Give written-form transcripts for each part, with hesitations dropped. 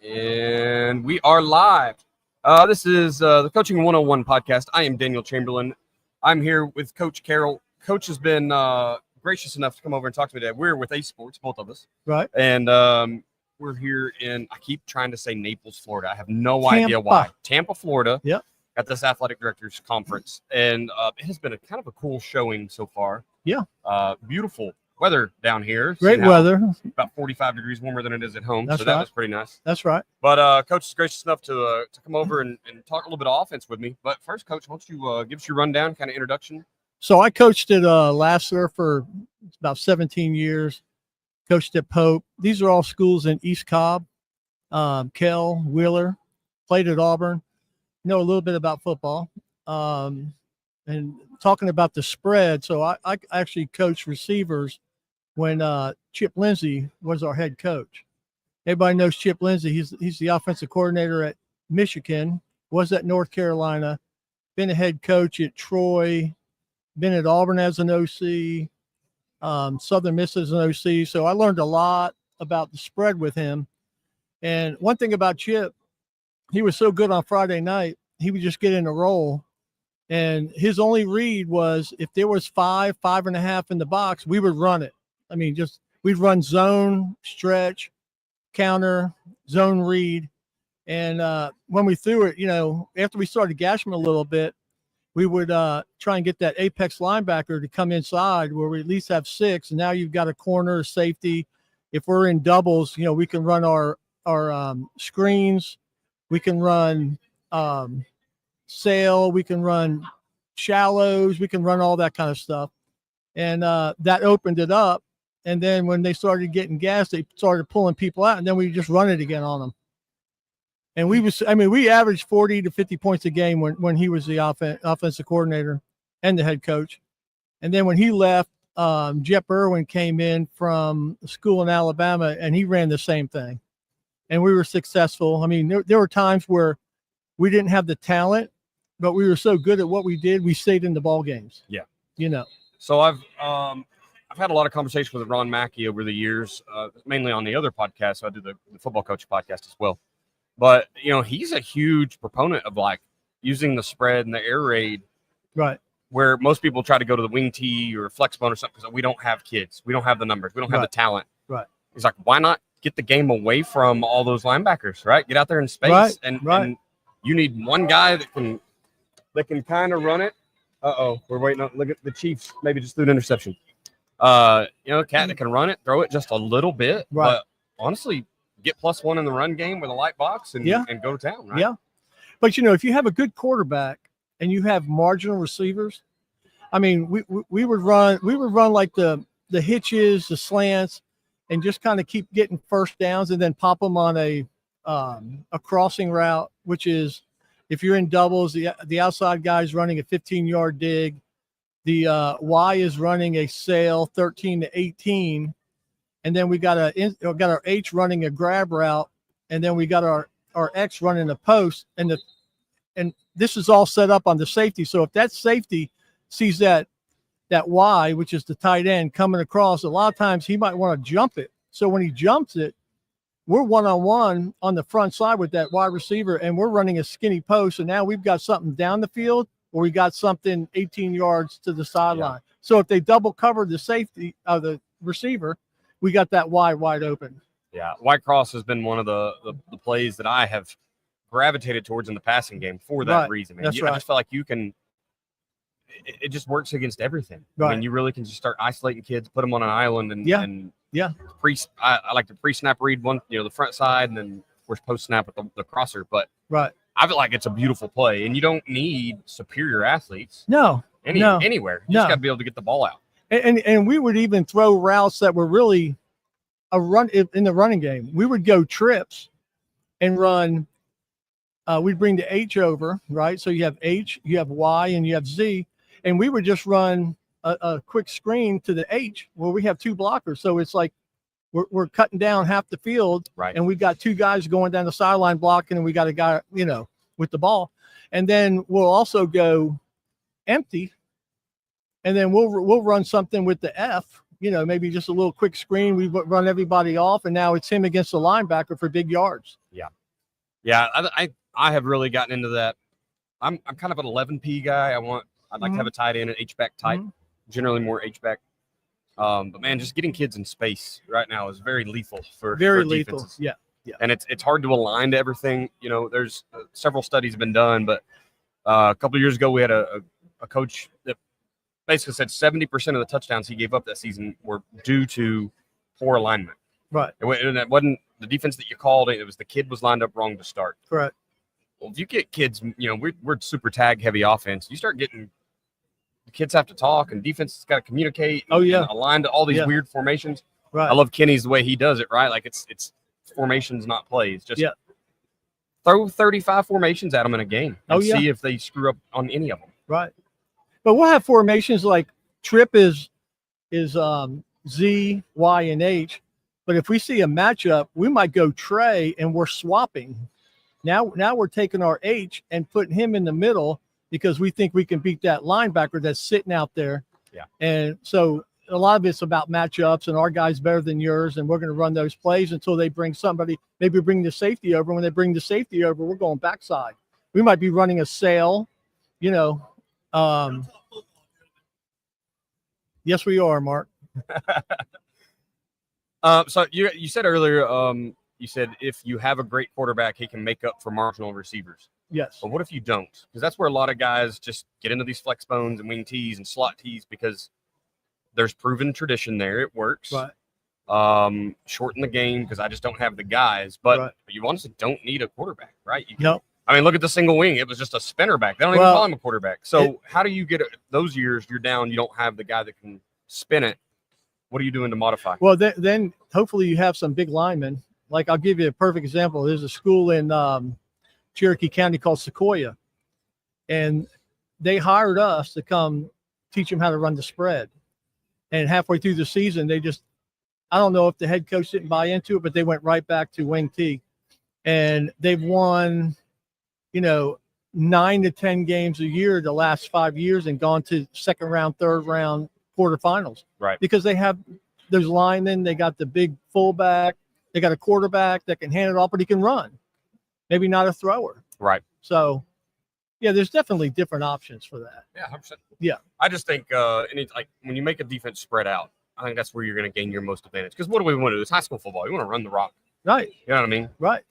And we are live. This is the Coaching 101 podcast. I am Daniel Chamberlain. I'm here with Coach Carroll. Coach has been gracious enough to come over and talk to me today. We're with Ace Sports, both of us. Right. And we're here in, I keep trying to say Naples, Florida. I have no idea why. Tampa, Florida. Yep. At this athletic directors conference. And it has been a kind of a cool showing so far. Yeah. Beautiful weather down here. Great weather. About 45 degrees warmer than it is at home. That's so that right. was pretty nice. That's right. But Coach is gracious enough to come over and talk a little bit of offense with me. But first, Coach, why don't you give us your rundown, kind of introduction? So I coached at Lassiter for about 17 years. Coached at Pope. These are all schools in East Cobb, Carroll, Wheeler. Played at Auburn. Know a little bit about football. And talking about the spread, so I actually coached receivers when Chip Lindsey was our head coach. Everybody knows Chip Lindsey. He's the offensive coordinator at Michigan, was at North Carolina, been a head coach at Troy, been at Auburn as an OC, Southern Miss as an OC. So I learned a lot about the spread with him. And one thing about Chip, he was so good on Friday night, he would just get in a roll. And his only read was if there was 5.5 in the box, we would run it. I mean, we'd run zone, stretch, counter, zone read. And when we threw it, after we started gashing a little bit, we would try and get that apex linebacker to come inside where we at least have 6. And now you've got a corner, safety. If we're in doubles, we can run our screens. We can run sail. We can run shallows. We can run all that kind of stuff. And that opened it up. And then when they started getting gas, they started pulling people out. And then we just run it again on them. And we averaged 40 to 50 points a game when he was the offensive coordinator and the head coach. And then when he left, Jeff Irwin came in from school in Alabama, and he ran the same thing. And we were successful. I mean, there were times where we didn't have the talent, but we were so good at what we did, we stayed in the ball games. Yeah. So I've had a lot of conversation with Ron Mackey over the years, mainly on the other podcast. So I do the football coach podcast as well. But, he's a huge proponent of using the spread and the air raid. Right. Where most people try to go to the wing tee or flex bone or something because we don't have kids. We don't have the numbers. We don't have the talent. Right. He's like, why not get the game away from all those linebackers, right? Get out there in space. And you need one guy that can kind of run it. We're waiting on, look at the Chiefs. Maybe just threw an interception. Cat that can run it, throw it just a little bit. Right. But honestly, get +1 in the run game with a light box and go to town, right? Yeah. But, if you have a good quarterback and you have marginal receivers, I mean, we would run like the hitches, the slants, and just kind of keep getting first downs and then pop them on a crossing route, which is if you're in doubles, the outside guy is running a 15-yard dig. The Y is running a sail 13 to 18. And then we got our H running a grab route. And then we got our X running a post. And this is all set up on the safety. So if that safety sees that Y, which is the tight end, coming across, a lot of times he might want to jump it. So when he jumps it, we're one-on-one on the front side with that wide receiver, and we're running a skinny post. And now we've got something down the field, or we got something 18 yards to the sideline. Yeah. So if they double cover the safety of the receiver, we got that wide open. Yeah, White Cross has been one of the plays that I have gravitated towards in the passing game for that reason. Man. That's right. I just feel like you can – it just works against everything. Right. I mean, you really can just start isolating kids, put them on an island, and I like to pre-snap read one, the front side, and then of course post-snap with the crosser. But I feel like it's a beautiful play, and you don't need superior athletes. Anywhere. You just got to be able to get the ball out. And we would even throw routes that were really a run in the running game. We would go trips and run. We'd bring the H over, right? So you have H, you have Y, and you have Z. And we would just run a quick screen to the H where we have 2 blockers. So it's like we're cutting down half the field, right? And we got 2 guys going down the sideline blocking, and we got a guy, with the ball. And then we'll also go empty, and then we'll run something with the F, maybe just a little quick screen. We run everybody off, and now it's him against the linebacker for big yards. Yeah, I have really gotten into that. I'm kind of an 11P guy. I'd like to have a tight end, an H-back type, generally more H-back. But man, just getting kids in space right now is very lethal for defenses. Yeah. And it's hard to align to everything. You know, there's several studies have been done, but a couple of years ago we had a coach that basically said 70% of the touchdowns he gave up that season were due to poor alignment. Right. And it wasn't the defense that you called. It was the kid was lined up wrong to start. Correct. Well, if you get kids, you know, we're super tag heavy offense. You start getting the kids have to talk and defense has got to communicate. And align to all these weird formations. Right. I love Kenny's the way he does it. Right. Like it's formations, not plays. Just throw 35 formations at them in a game and see if they screw up on any of them. Right. But we'll have formations like trip is Z, Y, and H. But if we see a matchup, we might go Trey and we're swapping. Now we're taking our H and putting him in the middle because we think we can beat that linebacker that's sitting out there. Yeah. And so a lot of it's about matchups, and our guy's better than yours, and we're going to run those plays until they bring somebody, maybe bring the safety over. When they bring the safety over, we're going backside. We might be running a sail, you know. Yes, we are, Mark. So you said earlier, you said if you have a great quarterback, he can make up for marginal receivers. Yes. But what if you don't? Because that's where a lot of guys just get into these flex bones and wing tees and slot tees because there's proven tradition there. It works. Right. Shorten the game because I just don't have the guys. But you honestly don't need a quarterback, right? I mean, look at the single wing. It was just a spinner back. They don't even call him a quarterback. So how do you get those years you're down, you don't have the guy that can spin it? What are you doing to modify? Well, then hopefully you have some big linemen. Like I'll give you a perfect example. There's a school in Cherokee County called Sequoia, and they hired us to come teach them how to run the spread. And halfway through the season, I don't know if the head coach didn't buy into it, but they went right back to wing T. And they've won, 9 to 10 games a year the last 5 years and gone to second round, third round, quarterfinals. Right. Because they have those linemen, they got the big fullback, they got a quarterback that can hand it off, but he can run. Maybe not a thrower. Right. So, yeah, there's definitely different options for that. Yeah, 100%. Yeah. I just think when you make a defense spread out, I think that's where you're going to gain your most advantage. Because what do we want to do? It's high school football. You want to run the rock. Right. You know what I mean? Right.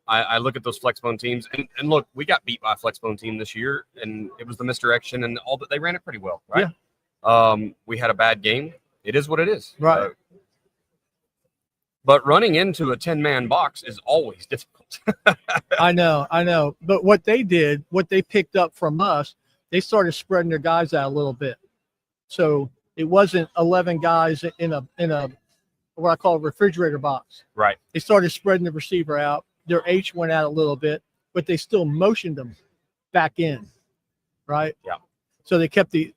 I look at those flexbone teams, and look, we got beat by a flexbone team this year, and it was the misdirection and all, but they ran it pretty well, right? Yeah. We had a bad game. It is what it is. Right. But running into a 10-man box is always difficult. I know. But what they picked up from us, they started spreading their guys out a little bit. So it wasn't 11 guys in a what I call a refrigerator box. Right. They started spreading the receiver out. Their H went out a little bit, but they still motioned them back in. Right. Yeah. So they kept the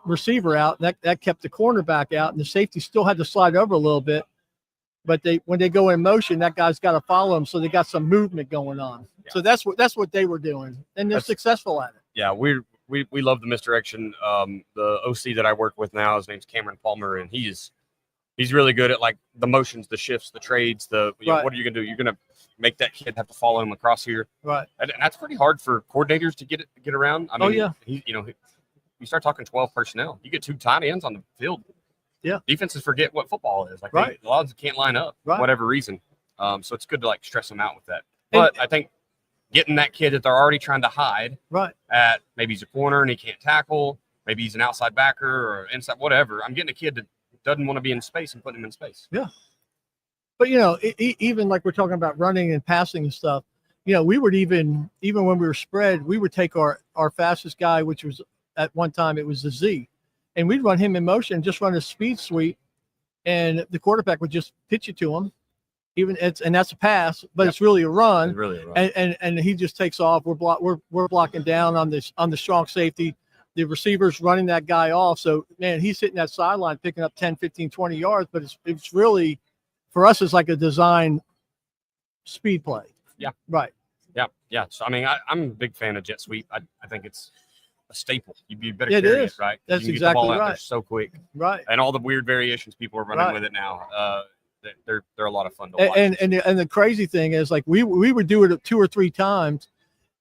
receiver out. That kept the cornerback out, and the safety still had to slide over a little bit. But when they go in motion, that guy's got to follow them, so they got some movement going on. Yeah. So that's what they were doing, and they're successful at it. Yeah, we love the misdirection. The OC that I work with now, his name's Cameron Palmer, and he's really good at like the motions, the shifts, the trades. What are you gonna do? You're gonna make that kid have to follow him across here, right? And that's pretty hard for coordinators to get around. I mean, you start talking 12 personnel, you get 2 tight ends on the field. Yeah, defenses forget what football is. Like a lot of them can't line up for whatever reason. So it's good to like stress them out with that. But I think getting that kid that they're already trying to hide, at maybe he's a corner and he can't tackle, maybe he's an outside backer or inside, whatever. I'm getting a kid that doesn't want to be in space and putting him in space. Yeah. But even like we're talking about running and passing and stuff, we would even when we were spread, we would take our fastest guy, which was at one time it was the Z. And we'd run him in motion, just run a speed sweep, and the quarterback would just pitch it to him. And that's a pass, but it's really a run. It's really a run. And he just takes off. We're blocking down on the strong safety. The receiver's running that guy off. So man, he's hitting that sideline, picking up 10, 15, 20 yards. But it's really, for us, it's like a design speed play. Yeah. Right. Yeah. So I mean, I'm a big fan of jet sweep. I think it's a staple. You better carry it, right? That's you can exactly get the ball out right. there so quick. Right. And all the weird variations people are running with it now. they're a lot of fun to watch. And the crazy thing is, like, we would do it 2 or 3 times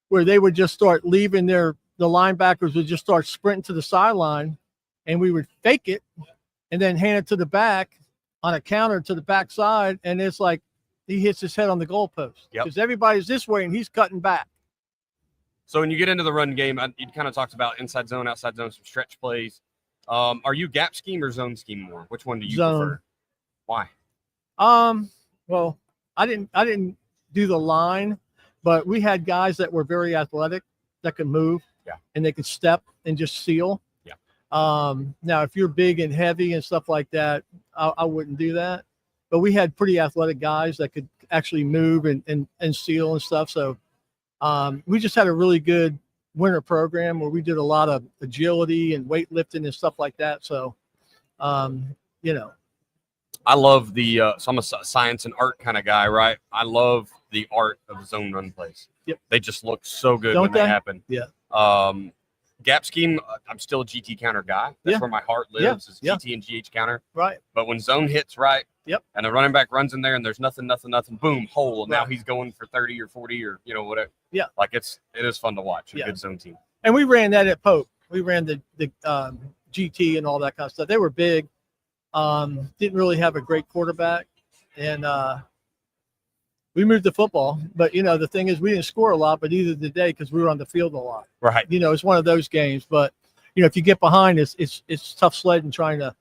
where they would just start leaving the linebackers would just start sprinting to the sideline, and we would fake it and then hand it to the back on a counter to the backside, and it's like he hits his head on the goalpost because everybody's this way and he's cutting back. So when you get into the run game, you kind of talked about inside zone, outside zone, some stretch plays. Are you gap scheme or zone scheme more? Which one do you prefer? Why? Well, I didn't do the line, but we had guys that were very athletic that could move, and they could step and just seal. Now, if you're big and heavy and stuff like that, I wouldn't do that. But we had pretty athletic guys that could actually move and seal and stuff. So we just had a really good winter program where we did a lot of agility and weightlifting and stuff like that. So, you know. I love so I'm a science and art kind of guy, right? I love the art of zone run plays. Yep. They just look so good when they happen. Yeah. Gap scheme, I'm still a GT counter guy. That's where my heart lives is GT and GH counter. Right. But when zone hits right, and the running back runs in there and there's nothing, boom, hole. And now he's going for 30 or 40 or, whatever. Yeah. Like it is fun to watch. A good zone team. And we ran that at Pope. We ran the GT and all that kind of stuff. They were big. Didn't really have a great quarterback. And we moved the football, but the thing is we didn't score a lot, but neither did they because we were on the field a lot. Right. It's one of those games, but if you get behind, it's tough sledding trying to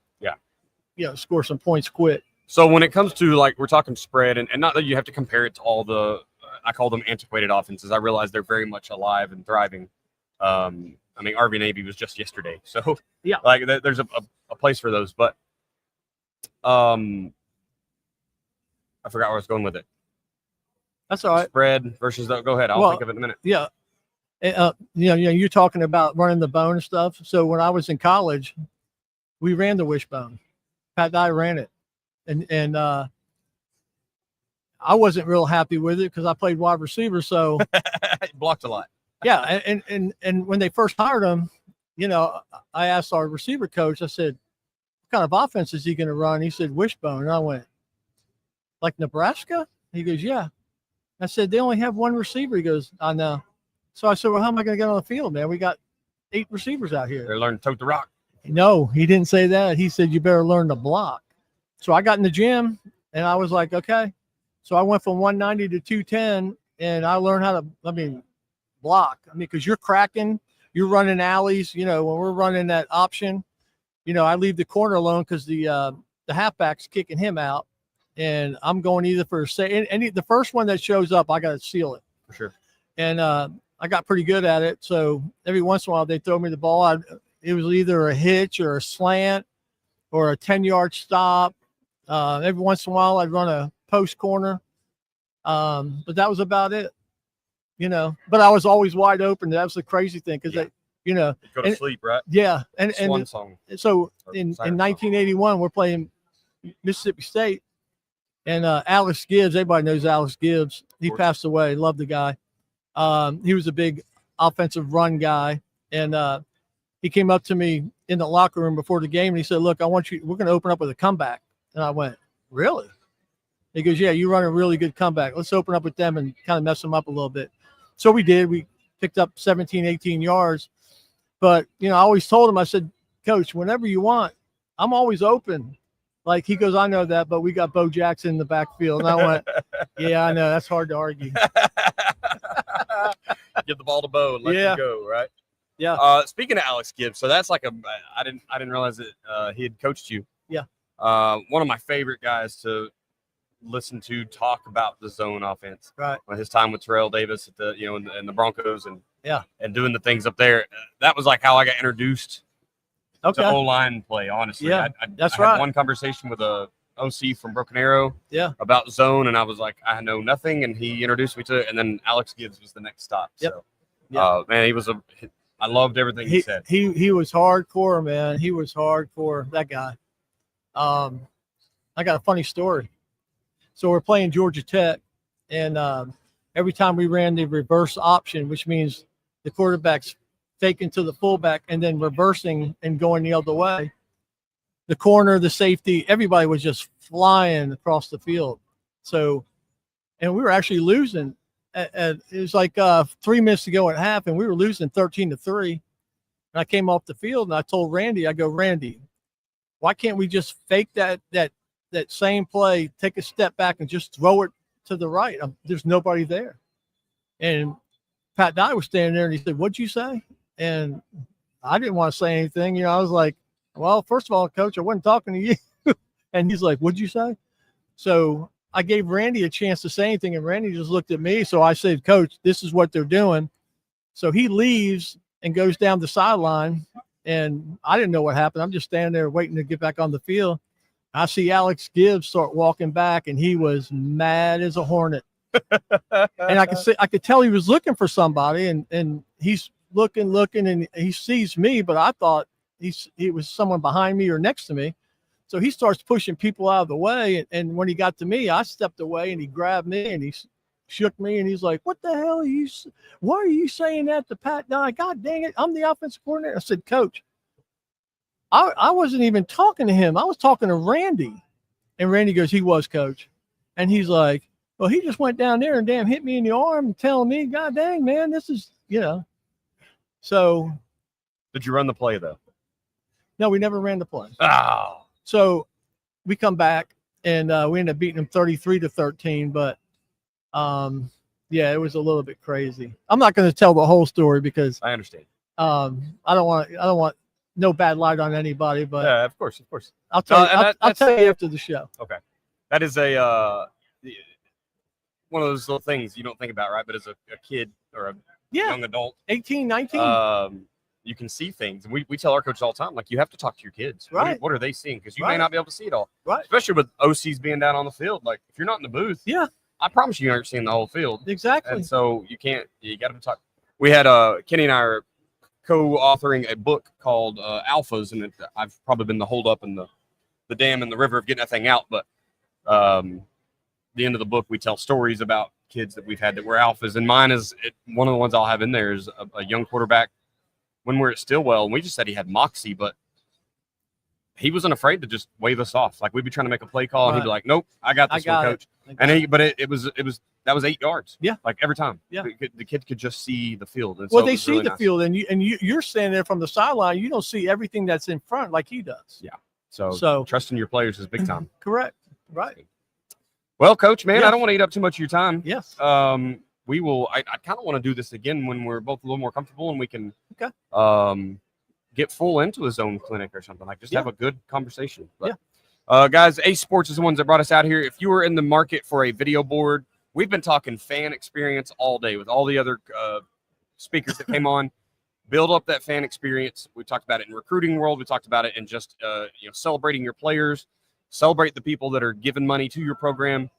score some points quick. So when it comes to, like, we're talking spread, and not that you have to compare it to all the I call them antiquated offenses. I realize they're very much alive and thriving. I mean, Army Navy was just yesterday, so like there's a place for those, but I forgot where I was going with it. That's all right. Spread versus go ahead. I'll think of it in a minute. Yeah. You're talking about running the bone and stuff. So when I was in college, we ran the wishbone. Pat and I ran it. And I wasn't real happy with it because I played wide receiver. So blocked a lot. Yeah. And when they first hired him, I asked our receiver coach, I said, what kind of offense is he going to run? He said, wishbone. And I went, like Nebraska? He goes, yeah. I said, they only have one receiver. He goes, I know. So I said, well, how am I going to get on the field, man? We got 8 receivers out here. They're learning to tote the rock. No, he didn't say that. He said, you better learn to block. So I got in the gym, and I was like, okay. So I went from 190 to 210, and I learned how to, block. Because you're cracking, you're running alleys. When we're running that option, I leave the corner alone because the halfback's kicking him out. And I'm going either for the first one that shows up, I got to seal it. For sure. And I got pretty good at it. So every once in a while, they throw me the ball. It was either a hitch or a slant or a 10-yard stop. Every once in a while, I'd run a post corner. But that was about it, But I was always wide open. That was the crazy thing because go to sleep, right? Yeah. And song. So in 1981, we're playing Mississippi State. And Alex Gibbs, everybody knows Alex Gibbs. He passed away. Love the guy. He was a big offensive run guy. And he came up to me in the locker room before the game, and he said, look, we're going to open up with a comeback. And I went, really? He goes, yeah, you run a really good comeback. Let's open up with them and kind of mess them up a little bit. So we did. We picked up 17, 18 yards. But, I always told him, I said, Coach, whenever you want, I'm always open. Like, he goes, I know that, but we got Bo Jackson in the backfield. And I went, yeah, I know. That's hard to argue. Give the ball to Bo and let him go, right? Yeah. Speaking of Alex Gibbs, so that's like I didn't realize that he had coached you. Yeah. One of my favorite guys to listen to talk about the zone offense. Right. His time with Terrell Davis at the in the Broncos and doing the things up there. That was like how I got introduced to O-line play, honestly. Yeah, I had one conversation with a OC from Broken Arrow about zone, and I was like, I know nothing, and he introduced me to it, and then Alex Gibbs was the next stop. Yep. So, man, I loved everything he said. He was hardcore, man. He was hardcore, that guy. I got a funny story. So we're playing Georgia Tech, and every time we ran the reverse option, which means the quarterback's faking to the fullback and then reversing and going the other way, the corner, the safety, everybody was just flying across the field. So, and we were actually losing. It was like 3 minutes to go at half, and we were losing 13-3. And I came off the field and I told Randy, I go, Randy, why can't we just fake that same play, take a step back and just throw it to the right? There's nobody there. And Pat Dye was standing there and he said, what'd you say? And I didn't want to say anything. I was like, well, first of all, Coach, I wasn't talking to you. And he's like, what'd you say? So I gave Randy a chance to say anything, and Randy just looked at me. So I said, Coach, this is what they're doing. So he leaves and goes down the sideline, and I didn't know what happened. I'm just standing there waiting to get back on the field. I see Alex Gibbs start walking back, and he was mad as a hornet. And I could tell he was looking for somebody, and he's looking, and he sees me, but I thought he was someone behind me or next to me. So he starts pushing people out of the way. And when he got to me, I stepped away and he grabbed me and he shook me. And he's like, what the hell why are you saying that to Pat Dye? God dang it. I'm the offensive coordinator. I said, Coach, I wasn't even talking to him. I was talking to Randy. And Randy goes, he was, Coach. And he's like, well, he just went down there and damn hit me in the arm and telling me, God dang, man, this is, So. Did you run the play, though? No, we never ran the play. Oh. So we come back and we end up beating them 33-13. But yeah, it was a little bit crazy. I'm not going to tell the whole story because I understand. I don't want no bad light on anybody. But yeah, of course. I'll tell you. I'll tell you after the show. Okay, that is one of those little things you don't think about, right? But as a kid or a young adult, 18, 19. You can see things. And we tell our coaches all the time, like, you have to talk to your kids. Right. What are they seeing? Because you may not be able to see it all. Right. Especially with OCs being down on the field. Like, if you're not in the booth, I promise you aren't seeing the whole field. Exactly. And so you got to talk. We had Kenny and I are co-authoring a book called Alphas, and I've probably been the holdup in the dam in the river of getting that thing out. But the end of the book, we tell stories about kids that we've had that were alphas. And mine is one of the ones I'll have in there is a young quarterback when we're at Stillwell, and we just said he had moxie, but he wasn't afraid to just wave us off. Like, we'd be trying to make a play call, and he'd be like, "Nope, I got this one, Coach." And it was 8 yards. Yeah, like every time. Yeah, the kid could just see the field. And well, so they see the field, and you're standing there from the sideline. You don't see everything that's in front like he does. Yeah. So trusting your players is big time. Correct. Right. Well, Coach, man, I don't want to eat up too much of your time. Yes. We will. I kind of want to do this again when we're both a little more comfortable and we can get full into a zone clinic or something. Like, just have a good conversation. But, guys, Ace Sports is the ones that brought us out here. If you are in the market for a video board, we've been talking fan experience all day with all the other speakers that came on. Build up that fan experience. We talked about it in recruiting world. We talked about it in just celebrating your players, celebrate the people that are giving money to your program.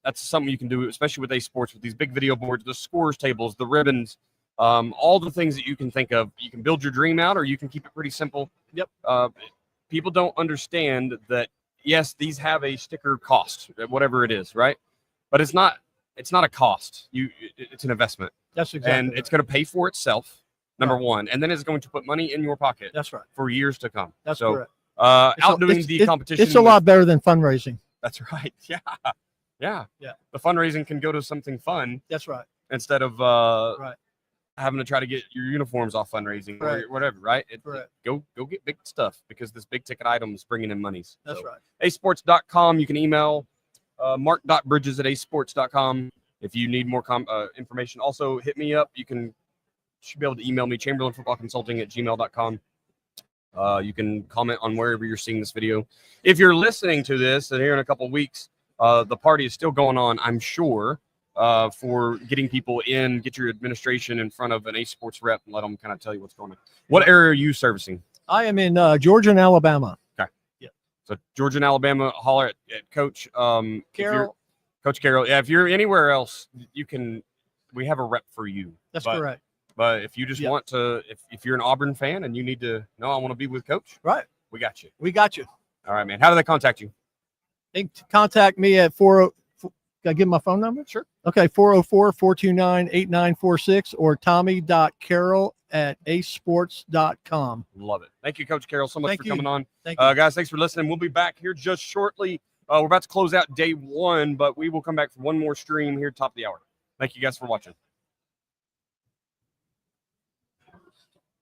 That's something you can do, especially with Ace Sports, with these big video boards, the scores tables, the ribbons, all the things that you can think of. You can build your dream out, or you can keep it pretty simple. Yep. People don't understand that, yes, these have a sticker cost, whatever it is, right? But it's not a cost. It's an investment. That's exactly. And it's going to pay for itself, number one, and then it's going to put money in your pocket. That's right. For years to come. That's correct. Outdoing the competition. It's a lot better than fundraising. That's right. Yeah. The fundraising can go to something fun. That's right. Instead of having to try to get your uniforms off fundraising or whatever, right? Go get big stuff, because this big ticket item is bringing in monies. That's right. acesports.com. You can email mark.bridges@acesports.com if you need more information. Also, hit me up. You should be able to email me, chamberlainfootballconsulting@gmail.com. You can comment on wherever you're seeing this video. If you're listening to this, and here in a couple of weeks, the party is still going on, I'm sure, for getting people in, get your administration in front of an Ace Sports rep and let them kind of tell you what's going on. What area are you servicing? I am in Georgia and Alabama. Okay. Yeah. So Georgia and Alabama, holler at Coach Carroll. Coach Carroll. Yeah, if you're anywhere else, we have a rep for you. That's correct. But if you just want to, if you're an Auburn fan and you need to know, I want to be with Coach. Right. We got you. We got you. All right, man. How do they contact you? They can contact me at 40. Can I give my phone number? Sure. Okay, 404-429-8946 or Tommy.Carroll at acesports.com. Love it. Thank you, Coach Carroll, so much Thank for you. coming on. Thank you. Guys, thanks for listening. We'll be back here just shortly. We're about to close out day 1, but we will come back for one more stream here top of the hour. Thank you guys for watching.